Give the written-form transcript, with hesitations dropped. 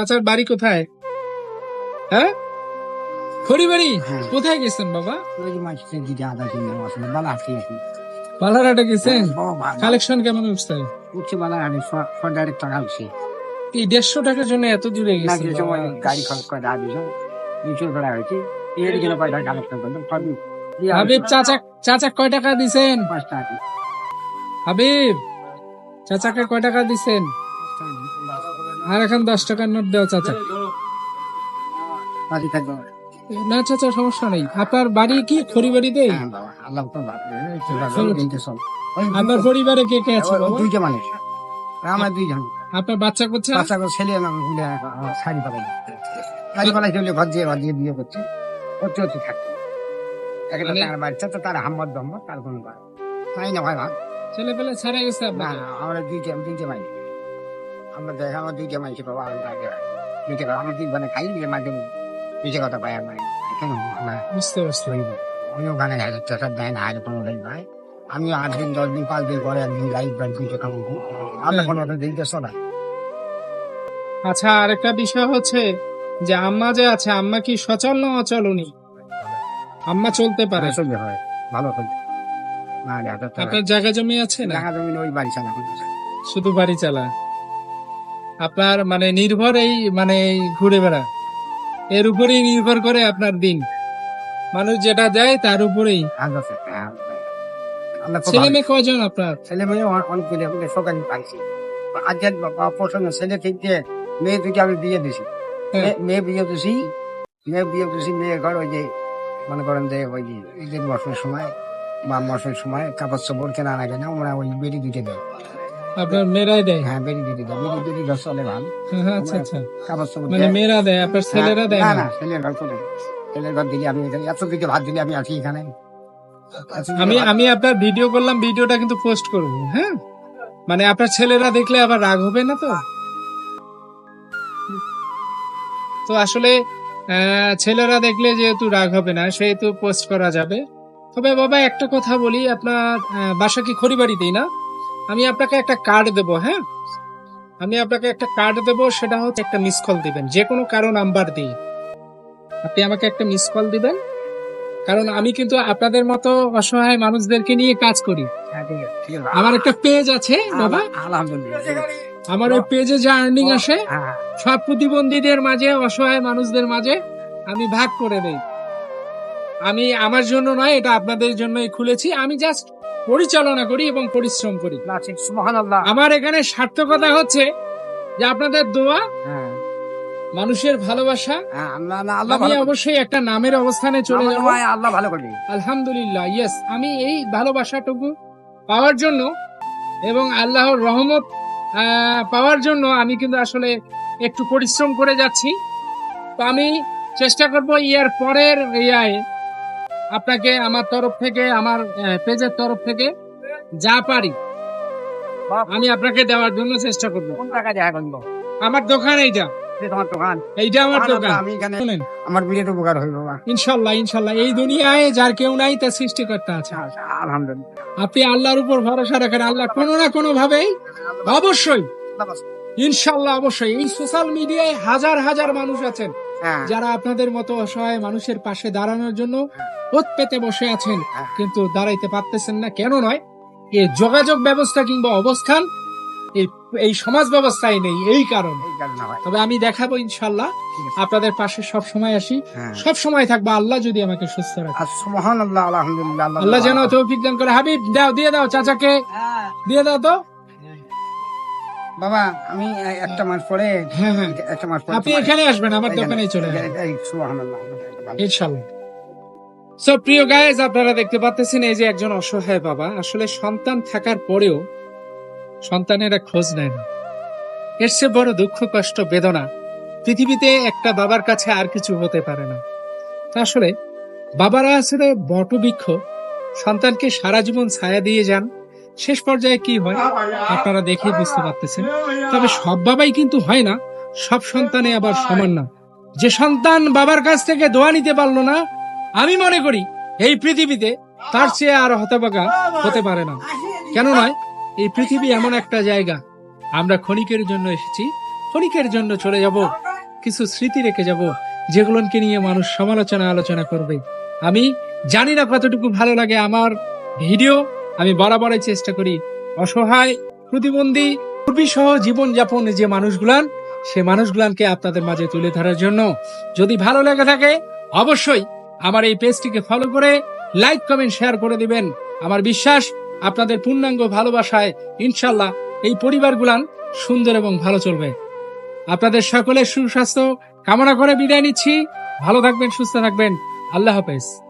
চাচার বাড়ি কোথায়? হ্যাঁ, খড়িবাড়ি। কোথায় গেছেন বাবা? বালারহাটে গেছেন? কালেকশন কেমন উঠছে? এই 150 টাকার জন্য এত দূরে গেছেন? গাড়ি খরচ করে দুশো ভাড়া হয়েছে। হাবিব চাচা, চাচা কয় টাকা দিছেন? 5 টাকা। হাবিব চাচাকে কয় টাকা দিছেন? আর এখন 10 টাকার নোট দেও চাচা। বাড়ি থাকবো। না চাচা, সমস্যা নেই। আপনার বাড়ি কি খড়িবাড়িতে? হ্যাঁ বাবা, আল্লাহ তো আপনার পরিবারে কে কে আছে বাবা? 2টা মানুষ, আমার 2জন। আপনার বাচ্চা কোথায়? বাচ্চা ছেলে শাড়ি পালাই চলে ঘর দিয়ে বিয়ে করছে, হচ্ছে থাকতো একটা টাকার বাচ্চা তো তার হাম্মদ দম্ম তার কোনো তাই না ভাই ভাগ ছেলে পেলে ছেড়ে গেছে না আপনার? আমরা 2টা মাইল, আমরা দেখ আমার 2টা মাইল বাবা, আমরা 2 মানে খাই দিয়ে মাঝে দুইটা কথা পাই আমার কেন বুঝতে পারছি। আমি ওখানে টাকার দেয় না, আর কোনো ভাই আমি 8 দিন 10 দিন 5 দিন পরে একদিন লাইফ ব্যাংক 2 টাকা মুখো আমরা কোনো দিনটা চলা। আচ্ছা, আরেকটা বিষয় হচ্ছে যে আম্মা যে আছে, আম্মা কি সচল না অচল? উনি আম্মা চলতে পারে? চলবে হয় ভালো চলবে না। আপনার জায়গা জমি আছে না? জায়গা জমি ওই বাড়ি চালা শুধু বাড়ি চালা? আপনার মানে নির্ভর এই মানে এই ঘুরে বেড়া, এর উপরেই নির্ভর করে আপনার দিন। মানুষ যেটা দেয় তার উপরেই। ছেলে মেয়ে কয়জন আপনার? ছেলে মেয়ে অনেকগুলি সকালে পাইছি। আজকের পছন্দ ছেলে ঠিক যে মেয়ে 2টা আমি বিয়ে দিছি। মেয়ে বিয়ে দিছি, মেয়ে ঘর ওই যে মনে করেন যে ওই যে ঈদের মরশুমের সময় বা মরশুমের সময় কাপড় চোপড় কেনা লাগে না, আমরা ওই বেরি 2টা দেয়। আপনার মেয়েরাই দেয়? হ্যাঁ বেরি 2টা দেয়, বেরি 2টা চলে ভালো। আচ্ছা আচ্ছা, কাপড় চোপড় মানে মেয়েরা দেয়, আপনার ছেলেরা দেয় না? না? না ছেলের ঘর চলে, ছেলের ঘর দিলে আমি এখানে এত দিকে ভাত দিলে আমি আছি এখানে। আমি আপনার ভিডিও করলাম, ভিডিওটা কিন্তু পোস্ট করব। হ্যাঁ, মানে আপনার ছেলেরা দেখলে আবার রাগ হবে না তো? তো আসলে ছেলেরা দেখলে যেহেতু রাগ হবে না, সেহেতু পোস্ট করা যাবে। তবে বাবা একটা কথা বলি, আপনার বাসা কি খড়িবাড়িতেই না? আমি আপনাকে একটা কার্ড দেবো। হ্যাঁ, আমি আপনাকে একটা কার্ড দেবো, সেটা হচ্ছে একটা মিস কল দিবেন, যে কোনো কারো নাম্বার দিয়ে আপনি আমাকে একটা মিস কল দিবেন। কারণ আমি কিন্তু আপনাদের মতো অসহায় মানুষদেরকে নিয়ে কাজ করি। আমার একটা পেজ আছে বাবা, আলহামদুলিল্লাহ। আমার ওই পেজে যা আর্নিং আসে হ্যাঁ সব প্রতিবন্ধীদের মাঝে, অসহায় মানুষদের মাঝে আমি ভাগ করে দেই। আমি আমার জন্য নয়, এটা আপনাদের জন্যই খুলেছি। আমি জাস্ট পরিচালনা করি এবং পরিশ্রম করি। সুবহানাল্লাহ। আমার এখানে সার্থকতা হচ্ছে যে আপনাদের দোয়া, মানুষের ভালোবাসা। আমি অবশ্যই একটা নামের অবস্থানে চলে যাব, আল্লাহ ভালো করবে আলহামদুলিল্লাহ। ইয়েস, আমি এই ভালোবাসাটুকু পাওয়ার জন্য এবং আল্লাহর রহমত পাওয়ার জন্য আমি কিন্তু আসলে একটু পরিশ্রম করে যাচ্ছি। তো আমি চেষ্টা করব ইয়ার পরের ইয়ায় আপনাকে আমার তরফ থেকে, আমার পেজের তরফ থেকে যা পারি আমি আপনাকে দেওয়ার জন্য চেষ্টা করব। কোন টাকা দেখা করবো? আমার দোকান এইটা, তোমার দোকান এইটা আমার দোকান। আমি এখানে আমার বিরাট উপকার হইব বাবা। ইনশাল্লাহ ইনশাল্লাহ। এই দুনিয়ায় যার কেউ নাই, তার সৃষ্টিকর্তা আছে। আলহামদুলিল্লাহ। আপনি আল্লাহর উপর ভরসা রাখেন, আল্লাহ কোনো না কোনো ভাবেই অবশ্যই ইনশাল্লাহ অবশ্যই। এই সোশ্যাল মিডিয়ায় হাজার হাজার মানুষ আছেন যারা আপনাদের মতো অসহায় মানুষের পাশে দাঁড়ানোর জন্য ওত পেতে বসে আছেন, কিন্তু দাঁড়াইতে পারতেছেন না। কেন নয়, এই যোগাযোগ ব্যবস্থা কিংবা অবস্থান এই সমাজ ব্যবস্থায় নেই, এই কারণ। তবে আমি দেখাবো ইনশাল্লাহ, আপনাদের পাশে সব সময় আসি, সব সময় থাকবো, আল্লাহ যদি আমাকে সুস্থ রাখে। সুবহানাল্লাহ, আলহামদুলিল্লাহ। আল্লাহ যেন তৌফিক দান করে। হাবিব দাও, দিয়ে দাও চাচাকে, দিয়ে দাও তো বাবা। আমি একটা মাস পরে, হ্যাঁ হ্যাঁ, একটা মাস পরে আপনি এখানে আসবেন, আমার দোকানে চলে যাবেন সুবহানাল্লাহ ইনশাল্লাহ। সো প্রিয় গাইজ, আপনারা দেখতে পাচ্ছেন এই যে একজন অসহায় বাবা আসলে সন্তান থাকার পরেও সন্তানেরা খোঁজ নেয় না। এর চেয়ে বড় দুঃখ, কষ্ট, বেদনা পৃথিবীতে একটা বাবার কাছে আর কিছু হতে পারে না। তা আসলে বাবারা আসলে বটবৃক্ষ, সন্তানকে সারা জীবন ছায়া দিয়ে যান, শেষ পর্যায়ে কি হয় আপনারা দেখেই বুঝতে পারতেছেন। তবে সব বাবাই কিন্তু হয় না, সব সন্তানে আবার সমান না। যে সন্তান বাবার কাছ থেকে দোয়া নিতে পারলো না, আমি মনে করি এই পৃথিবীতে তার চেয়ে আর হতভাগা হতে পারে না। কেন নয়, এই পৃথিবী এমন একটা জায়গা, আমরা ক্ষণিকের জন্য এসেছি, ক্ষণিকের জন্য চলে যাব। কিছু স্মৃতি রেখে যাব, যেগুলোকে নিয়ে মানুষ আলোচনা করবে। আমি জানি না কতটুকু ভালো লাগে আমার ভিডিও। আমি বরাবরই চেষ্টা করি অসহায়, প্রতিবন্ধী, সহ জীবন যাপন যে মানুষগুলান, সে মানুষগুলানকে আপনাদের মাঝে তুলে ধরার জন্য। যদি ভালো লেগে থাকে অবশ্যই আমার এই পেজটিকে ফলো করে লাইক, কমেন্ট, শেয়ার করে দিবেন। আমার বিশ্বাস আপনাদের পূর্ণাঙ্গ ভালোবাসায় ইনশাল্লাহ এই পরিবারগুলান সুন্দর এবং ভালো চলবে। আপনাদের সকলের সুস্বাস্থ্য কামনা করে বিদায় নিচ্ছি। ভালো থাকবেন, সুস্থ থাকবেন। আল্লাহ হাফেজ।